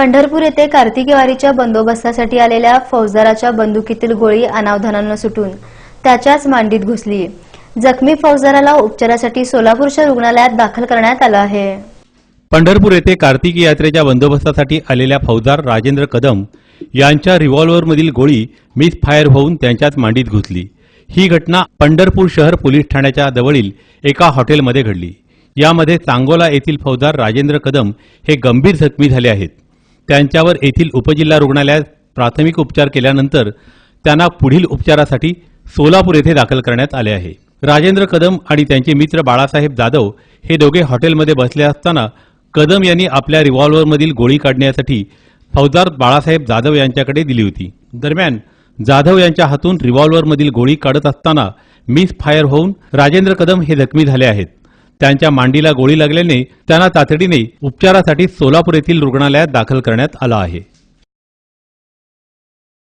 पंढरपूर येथे कार्तिकी वारीच्या बंदोबस्तासाठी आलेल्या फौजदाराच्या बंदुकीतील गोळी अनावधानाने सुटून त्याच्याच मांडीत घुसली। जखमी फौजदाराला उपचारासाठी सोलापूरच्या रुग्णालयात दाखल करण्यात आलं आहे। पंढरपूर येथे कार्तिकी यात्रेच्या बंदोबस्तासाठी आलेल्या फौजदार राजेंद्र कदम यांच्या रिव्हॉल्व्हरमधील गोळी मिस फायर होऊन त्यांच्याच मांडीत घुसली। ही घटना पंढरपूर शहर पोलीस ठाण्याच्या जवळील एका हॉटेलमध्ये घडली। यामध्ये सांगोला येथील फौजदार राजेंद्र कदम हे गंभीर जखमी झाले आहेत। त्यांच्यावर येथील उपजिल्हा रुग्णालयात प्राथमिक उपचार केल्यानंतर त्यांना पुढील उपचारासाठी सोलापूर येथे दाखल करण्यात आले आहे। राजेंद्र कदम आणि त्यांचे मित्र बाळासाहेब जाधव हे दोघे हॉटेलमध्ये बसले असताना कदम यांनी आपल्या रिव्हॉल्व्हरमधील गोळी काढण्यासाठी फौजदार बाळासाहेब जाधव यांच्याकडे दिली होती। दरम्यान जाधव यांच्या हातून रिव्हॉल्व्हरमधील गोळी काढत असताना मिस फायर होऊन राजेंद्र कदम हे जखमी झाले आहेत। त्यांच्या मांडीला गोळी लागल्याने त्यांना तातडीने उपचारासाठी सोलापूर येथील रुग्णालयात दाखल करण्यात आलं आहे।